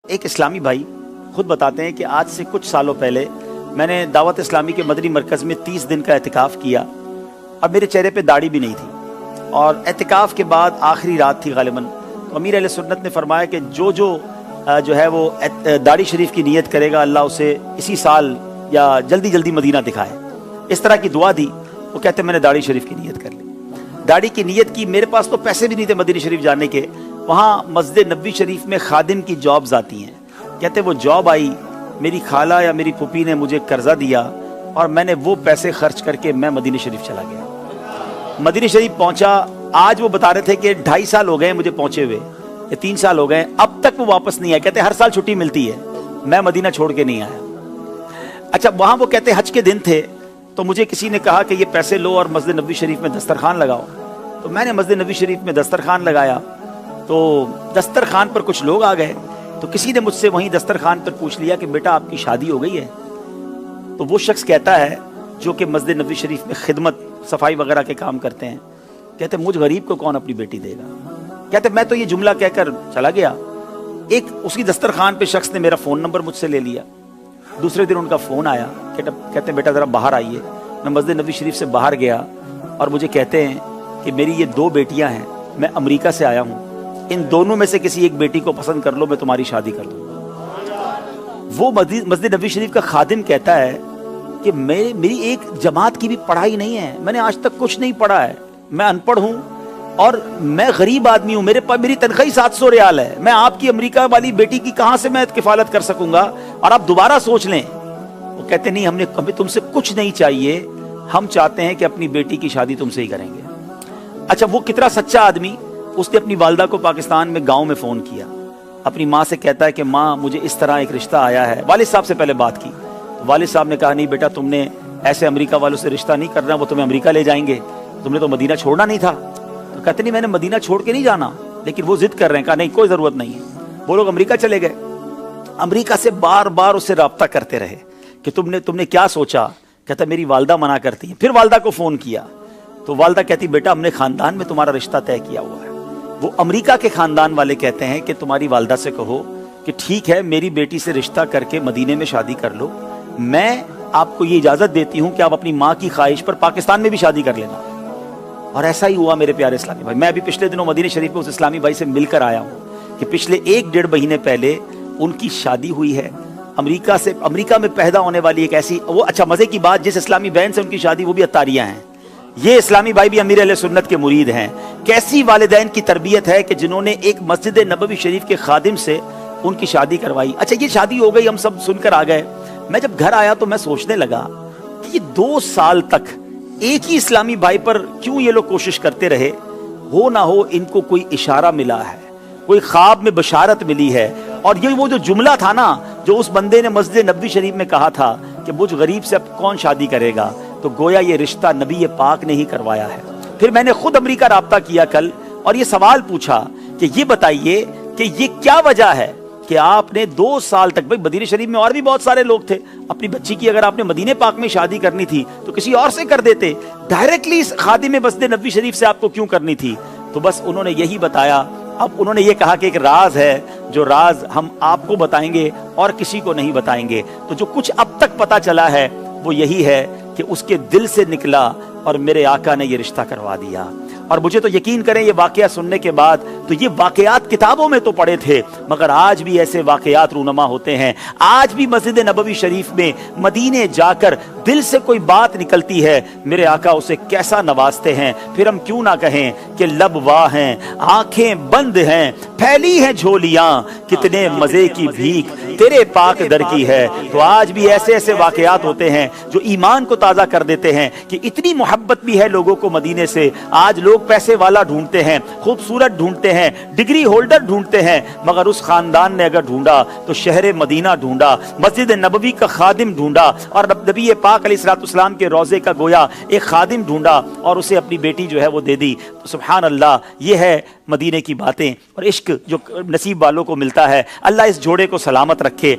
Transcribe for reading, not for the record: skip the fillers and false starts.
ایک اسلامی بھائی خود بتاتے ہیں کہ آج سے کچھ سالوں پہلے میں نے دعوت اسلامی کے مدنی مرکز میں 30 دن کا اعتکاف کیا اور میرے چہرے پہ داڑھی بھی نہیں تھی، اور اعتکاف کے بعد آخری رات تھی غالباً، تو امیر اہل سنت نے فرمایا کہ جو ہے وہ داڑھی شریف کی نیت کرے گا اللہ اسے اسی سال یا جلدی جلدی مدینہ دکھائے، اس طرح کی دعا دی۔ وہ کہتے ہیں میں نے داڑھی شریف کی نیت کر لی، داڑھی کی نیت کی، میرے پاس تو پیسے بھی نہیں تھے مدینہ شریف جانے کے، وہاں مسجد نبوی شریف میں خادم کی جابز آتی ہیں، کہتے وہ جاب آئی، میری خالہ یا میری پھوپھی نے مجھے قرضہ دیا اور میں نے وہ پیسے خرچ کر کے میں مدینہ شریف چلا گیا۔ مدینہ شریف پہنچا، آج وہ بتا رہے تھے کہ 2.5 سال ہو گئے مجھے پہنچے ہوئے، یا 3 سال ہو گئے، اب تک وہ واپس نہیں آیا، کہتے ہر سال چھٹی ملتی ہے، میں مدینہ چھوڑ کے نہیں آیا۔ اچھا، وہاں وہ کہتے حج کے دن تھے، تو مجھے کسی نے کہا کہ یہ پیسے لو اور مسجد نبوی شریف میں دسترخوان لگاؤ، تو میں نے مسجد نبوی شریف میں دسترخوان لگایا، تو دسترخوان پر کچھ لوگ آ گئے، تو کسی نے مجھ سے وہیں دسترخوان پر پوچھ لیا کہ بیٹا آپ کی شادی ہو گئی ہے؟ تو وہ شخص کہتا ہے جو کہ مسجد نبوی شریف میں خدمت صفائی وغیرہ کے کام کرتے ہیں، کہتے مجھ غریب کو کون اپنی بیٹی دے گا؟ کہتے میں تو یہ جملہ کہہ کر چلا گیا۔ ایک اسی دسترخوان پہ شخص نے میرا فون نمبر مجھ سے لے لیا، دوسرے دن ان کا فون آیا، کہتے بیٹا ذرا باہر آئیے۔ میں مسجد نبوی شریف سے باہر گیا اور مجھے کہتے ہیں کہ میری یہ 2 بیٹیاں ہیں، میں امریکہ سے آیا ہوں، ان دونوں میں سے کسی ایک بیٹی کو پسند کر لو، میں تمہاری شادی کر دوں گا۔ وہ مسجد نبوی شریف کا خادم کہتا ہے کہ میری ایک جماعت کی بھی پڑھائی نہیں ہے، میں نے آج تک کچھ نہیں پڑھا ہے، میں ان پڑھ ہوں اور میں غریب آدمی ہوں، میری تنخواہ 700 ریال ہے، میں آپ کی امریکہ والی بیٹی کی کہاں سے میں کفالت کر سکوں گا، اور آپ دوبارہ سوچ لیں۔ وہ کہتے نہیں، ہمیں تم سے کچھ نہیں چاہیے، ہم چاہتے ہیں کہ اپنی بیٹی کی شادی تم سے ہی کریں گے۔ اچھا، وہ کتنا سچا آدمی، اس نے اپنی والدہ کو پاکستان میں گاؤں میں فون کیا، اپنی ماں سے کہتا ہے کہ ماں مجھے اس طرح ایک رشتہ آیا ہے، والد صاحب سے پہلے بات کی، والد صاحب نے کہا نہیں بیٹا تم نے ایسے امریکہ والوں سے رشتہ نہیں کرنا، وہ تمہیں امریکہ لے جائیں گے، تم نے تو مدینہ چھوڑنا نہیں تھا۔ تو کہتے نہیں میں نے مدینہ چھوڑ کے نہیں جانا، لیکن وہ ضد کر رہے ہیں، کہا نہیں کوئی ضرورت نہیں ہے۔ وہ لوگ امریکہ چلے گئے، امریکہ سے بار بار اس سے رابطہ کرتے رہے کہ تم نے کیا سوچا؟ کہتا میری والدہ منع کرتی ہیں۔ پھر والدہ کو فون کیا تو والدہ کہتی بیٹا ہم نے خاندان میں تمہارا رشتہ طے کیا ہوا ہے۔ وہ امریکہ کے خاندان والے کہتے ہیں کہ تمہاری والدہ سے کہو کہ ٹھیک ہے میری بیٹی سے رشتہ کر کے مدینے میں شادی کر لو، میں آپ کو یہ اجازت دیتی ہوں کہ آپ اپنی ماں کی خواہش پر پاکستان میں بھی شادی کر لینا۔ اور ایسا ہی ہوا میرے پیارے اسلامی بھائی۔ میں ابھی پچھلے دنوں مدینہ شریف میں اس اسلامی بھائی سے مل کر آیا ہوں کہ پچھلے 1-1.5 مہینے پہلے ان کی شادی ہوئی ہے امریکہ میں پیدا ہونے والی ایک ایسی، وہ اچھا مزے کی بات، جس اسلامی بہن سے ان کی شادی وہ بھی عطاریہ ہیں، یہ اسلامی بھائی بھی امیر اہل سنت کے مرید ہیں۔ کیسی والدین کی تربیت ہے کہ جنہوں نے ایک مسجد نبوی شریف کے خادم سے ان کی شادی کروائی۔ اچھا یہ شادی ہو گئی، ہم سب سن کر آ گئے، میں جب گھر آیا تو میں سوچنے لگا کہ یہ 2 سال تک ایک ہی اسلامی بھائی پر کیوں یہ لوگ کوشش کرتے رہے؟ ہو نہ ہو ان کو کوئی اشارہ ملا ہے، کوئی خواب میں بشارت ملی ہے، اور یہ وہ جو جملہ تھا نا جو اس بندے نے مسجد نبوی شریف میں کہا تھا کہ مجھ غریب سے اب کون شادی کرے گا، تو گویا یہ رشتہ نبی پاک نے ہی کروایا ہے۔ پھر میں نے خود امریکہ رابطہ کیا کل اور یہ سوال پوچھا کہ یہ بتائیے کہ یہ کیا وجہ ہے کہ آپ نے 2 سال تک، بھائی مدینہ شریف میں اور بھی بہت سارے لوگ تھے، اپنی بچی کی اگر آپ نے مدینہ پاک میں شادی کرنی تھی تو کسی اور سے کر دیتے، ڈائریکٹلی خادم مسجد نبوی شریف سے آپ کو کیوں کرنی تھی؟ تو بس انہوں نے یہی بتایا۔ اب انہوں نے یہ کہا کہ ایک راز ہے، جو راز ہم آپ کو بتائیں گے اور کسی کو نہیں بتائیں گے۔ تو جو کچھ اب تک پتا چلا ہے وہ یہی ہے کہ اس کے دل سے نکلا اور میرے آقا نے یہ رشتہ کروا دیا۔ اور مجھے تو یقین کریں یہ واقعہ سننے کے بعد، تو یہ واقعات کتابوں میں تو پڑھے تھے، مگر آج بھی ایسے واقعات رونما ہوتے ہیں، آج بھی مسجد نبوی شریف میں مدینے جا کر دل سے کوئی بات نکلتی ہے، میرے آقا اسے کیسا نوازتے ہیں۔ پھر ہم کیوں نہ کہیں کہ لب واہ ہیں، آنکھیں بند ہیں، پھیلی ہیں جھولیاں، کتنے مزے کی بھیک تیرے پاک در کی ہے۔ تو آج بھی ایسے ایسے واقعات ہوتے ہیں جو ایمان کو تازہ کر دیتے ہیں کہ اتنی محبت بھی ہے لوگوں کو مدینے سے۔ آج لوگ پیسے والا ڈھونڈتے ہیں، خوبصورت ڈھونڈتے ہیں، ڈگری ہولڈر ڈھونڈتے ہیں، مگر اس خاندان نے اگر ڈھونڈا تو شہر مدینہ ڈھونڈا، مسجد نبوی کا خادم ڈھونڈا، اور نبی پاک علیہ الصلوۃ والسلام کے روضے کا گویا ایک خادم ڈھونڈا اور اسے اپنی بیٹی جو ہے وہ دے دی۔ تو سبحان اللہ، یہ ہے مدینے کی باتیں اور عشق جو نصیب والوں کو ملتا ہے۔ اللہ اس جوڑے کو سلامت رکھے۔